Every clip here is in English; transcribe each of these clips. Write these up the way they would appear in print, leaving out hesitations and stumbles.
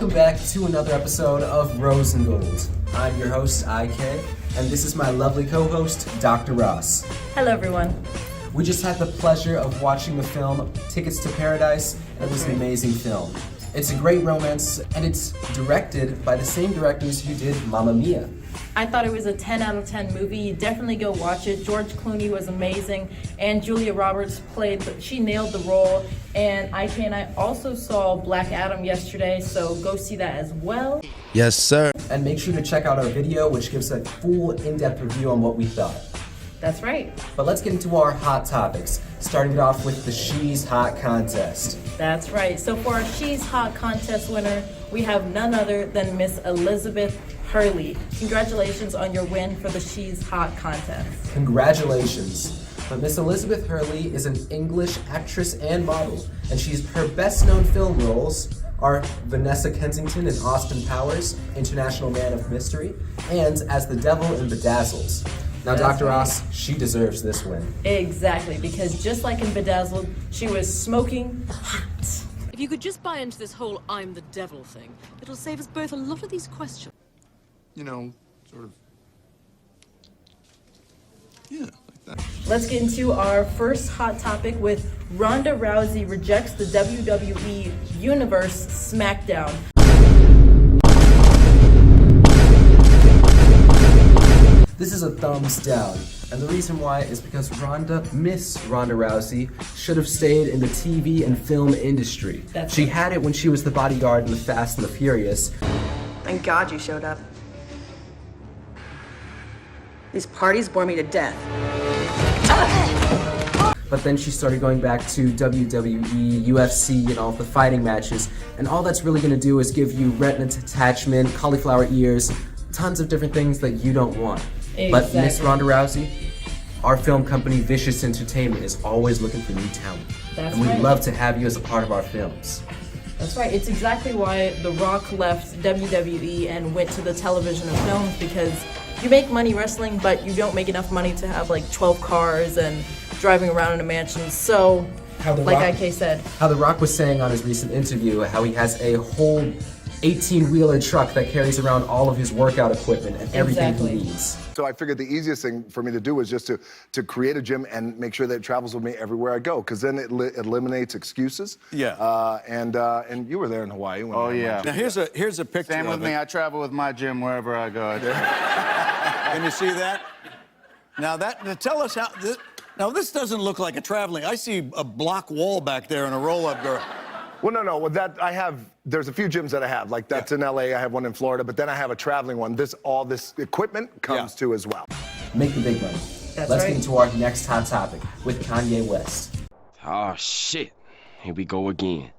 Welcome back to another episode of Rosengold. I'm your host, IK, and this is my lovely co-host, Dr. Ross. Hello, everyone. We just had the pleasure of watching the film Tickets to Paradise, and it was an amazing film. It's a great romance, and it's directed by the same directors who did Mamma Mia. I thought it was a 10 out of 10 movie. Definitely go watch it. George Clooney was amazing, and Julia Roberts she nailed the role. And I also saw Black Adam yesterday, so go see that as well. Yes, sir. And make sure to check out our video, which gives a full in-depth review on what we thought. That's right. But let's get into our hot topics, starting it off with the She's Hot contest. That's right. So for our She's Hot contest winner, we have none other than Miss Elizabeth Hurley. Congratulations on your win for the She's Hot contest. Congratulations. But Miss Elizabeth Hurley is an English actress and model, and her best-known film roles are Vanessa Kensington in Austin Powers, International Man of Mystery, and as the Devil in Bedazzled. Now, Dr. Ross, she deserves this win. Exactly, because just like in Bedazzled, she was smoking hot. If you could just buy into this whole I'm the devil thing, it'll save us both a lot of these questions. You know, sort of. Yeah, like that. Let's get into our first hot topic with Ronda Rousey rejects the WWE Universe SmackDown. This is a thumbs down, and the reason why is because Miss Ronda Rousey should have stayed in the TV and film industry. She had it when she was the bodyguard in The Fast and the Furious. Thank God you showed up. These parties bore me to death. But then she started going back to WWE, UFC, and all the fighting matches, and all that's really going to do is give you retina detachment, cauliflower ears, tons of different things that you don't want. Exactly. But Miss Ronda Rousey, our film company Vicious Entertainment is always looking for new talent. That's and we'd right. love to have you as a part of our films. That's right. It's exactly why The Rock left WWE and went to the television and films, because you make money wrestling, but you don't make enough money to have like 12 cars and driving around in a mansion. So, like IK said. How The Rock was saying on his recent interview, how he has a whole 18-wheeler truck that carries around all of his workout equipment and everything he needs. So I figured the easiest thing for me to do was just to create a gym and make sure that it travels with me everywhere I go, because then it eliminates excuses. Yeah. And you were there in Hawaii. When Now here's a picture. Same with of me. it. I travel with my gym wherever I go. Can you see that? Now tell us how. Now this doesn't look like a traveling. I see a block wall back there and a roll-up girl. Well, no. Well, there's a few gyms that I have. Like that's in LA. I have one in Florida, but then I have a traveling one. All this equipment comes to as well. Make the big money. Let's right. get into our next hot topic with Kanye West. Oh, shit. Here we go again.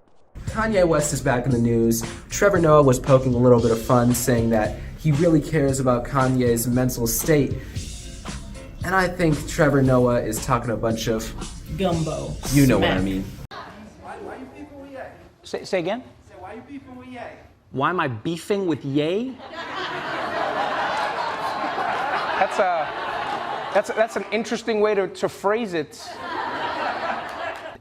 Kanye West is back in the news. Trevor Noah was poking a little bit of fun, saying that he really cares about Kanye's mental state. And I think Trevor Noah is talking a bunch of Gumbo. You know what I mean. Why you beefing with Ye? Say again? Say, why you beefing with Ye? Why am I beefing with Ye? That's an interesting way to phrase it.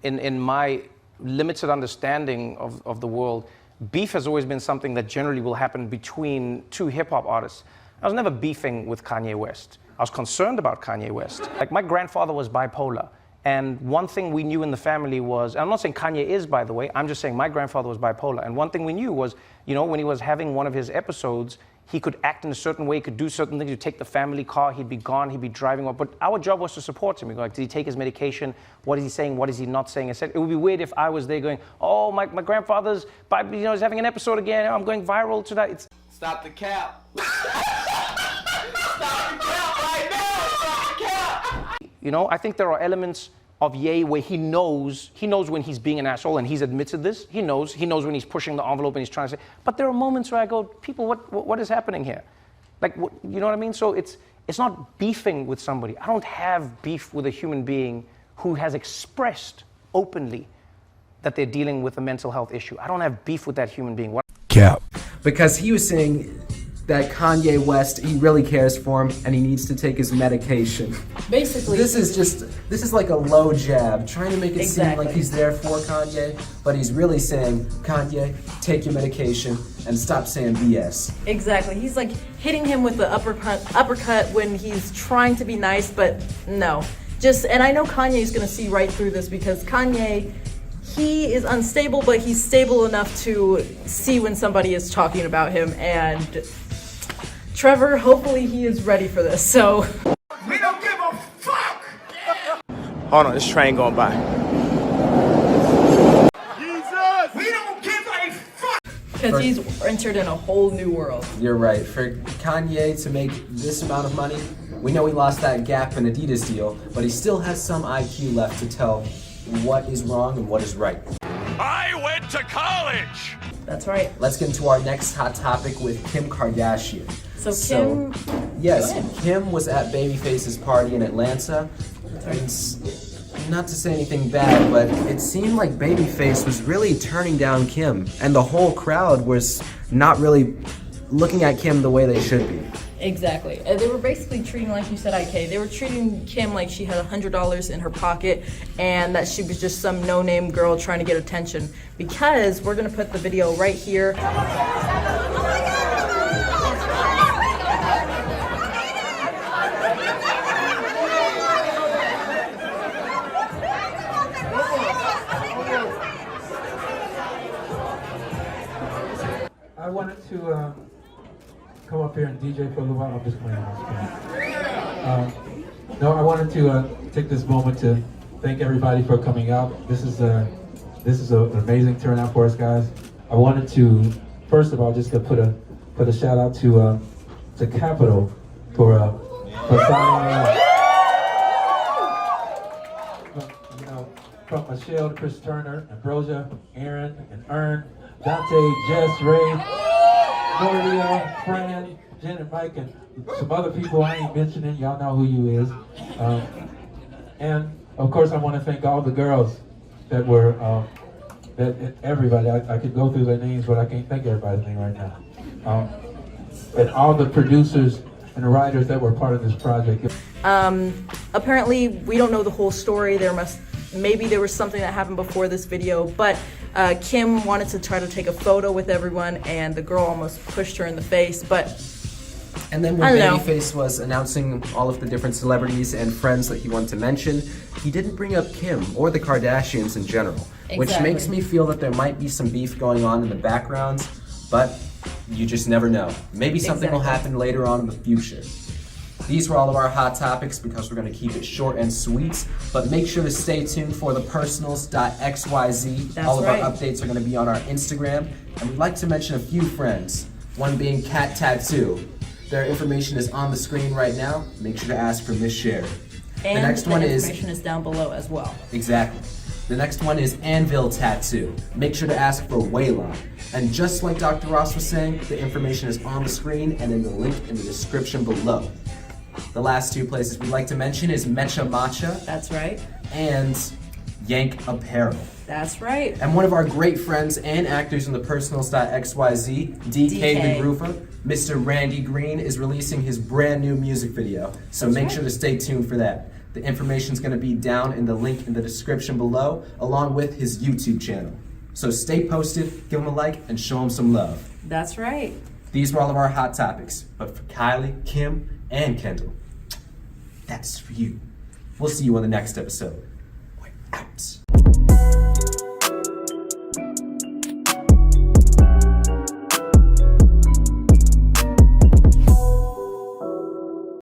In my limited understanding of the world, beef has always been something that generally will happen between two hip-hop artists. I was never beefing with Kanye West. I was concerned about Kanye West. Like, my grandfather was bipolar. And one thing we knew in the family was, and I'm not saying Kanye is, by the way, I'm just saying my grandfather was bipolar. And one thing we knew was, you know, when he was having one of his episodes, he could act in a certain way, he could do certain things. He'd take the family car, he'd be gone, he'd be driving off. But our job was to support him. We go, like, did he take his medication? What is he saying? What is he not saying? I said, it would be weird if I was there going, oh, my grandfather's, he's having an episode again. I'm going viral tonight. Stop the cap. Stop the cap right now. Stop the cap. You know, I think there are elements of Ye where he knows when he's being an asshole, and he's admitted this. He knows when he's pushing the envelope and he's trying to say. But there are moments where I go, people, what is happening here? Like, you know what I mean? So it's not beefing with somebody. I don't have beef with a human being who has expressed openly that they're dealing with a mental health issue. I don't have beef with that human being. Cap. Because he was saying that Kanye West, he really cares for him and he needs to take his medication. Basically, This is like a low jab, trying to make it seem like he's there for Kanye, but he's really saying, Kanye, take your medication and stop saying BS. Exactly. He's like hitting him with the uppercut when he's trying to be nice, but no. And I know Kanye's gonna see right through this because Kanye, he is unstable, but he's stable enough to see when somebody is talking about him. And Trevor, hopefully he is ready for this, so. We don't give a fuck! Hold on, this train going by. Jesus! We don't give a fuck! Because he's entered in a whole new world. You're right. For Kanye to make this amount of money, we know he lost that Gap and Adidas deal, but he still has some IQ left to tell what is wrong and what is right. I went to college! That's right. Let's get into our next hot topic with Kim Kardashian. So Kim, yes, go ahead. Kim was at Babyface's party in Atlanta. And not to say anything bad, but it seemed like Babyface was really turning down Kim, and the whole crowd was not really looking at Kim the way they should be. Exactly. They were basically treating, like you said, IK, they were treating Kim like she had $100 in her pocket and that she was just some no-name girl trying to get attention. Because we're going to put the video right here. I wanted to come up here and DJ for a little while. I'm just playing no, I wanted to take this moment to thank everybody for coming out. This is an amazing turnout for us, guys. I wanted to, first of all, just to put a shout out to Capitol for signing. You know, from Michelle to Chris Turner, Ambrosia, Aaron, and Ern, Dante, Jess, Ray, Gloria, Fran, Jen, and Mike, and some other people I ain't mentioning. Y'all know who you is. And of course, I want to thank all the girls that were, everybody. I could go through their names, but I can't think of everybody's name right now. And all the producers and the writers that were part of this project. Apparently, we don't know the whole story. Maybe there was something that happened before this video, but Kim wanted to try to take a photo with everyone, and the girl almost pushed her in the face, And then when Babyface was announcing all of the different celebrities and friends that he wanted to mention, he didn't bring up Kim or the Kardashians in general, which makes me feel that there might be some beef going on in the background, but you just never know. Maybe something will happen later on in the future. These were all of our hot topics because we're going to keep it short and sweet, but make sure to stay tuned for the personals.xyz. All of our updates are going to be on our Instagram, and we'd like to mention a few friends, one being Cat Tattoo. Their information is on the screen right now. Make sure to ask for Miss Sherry. and the next one information is down below as well. Exactly. The next one is Anvil Tattoo. Make sure to ask for Waylon. And just like Dr. Ross was saying, the information is on the screen and in the link in the description below. The last two places we'd like to mention is Mecca Matcha. That's right. And Yank Apparel. That's right. And one of our great friends and actors in the personals.xyz, DKTHAGRUVA, Mr. Randy Green, is releasing his brand new music video. So make sure to stay tuned for that. The information is going to be down in the link in the description below, along with his YouTube channel. So stay posted, give him a like, and show him some love. That's right. These were all of our hot topics. But for Kylie, Kim, and Kendall, that's for you. We'll see you on the next episode. We're out.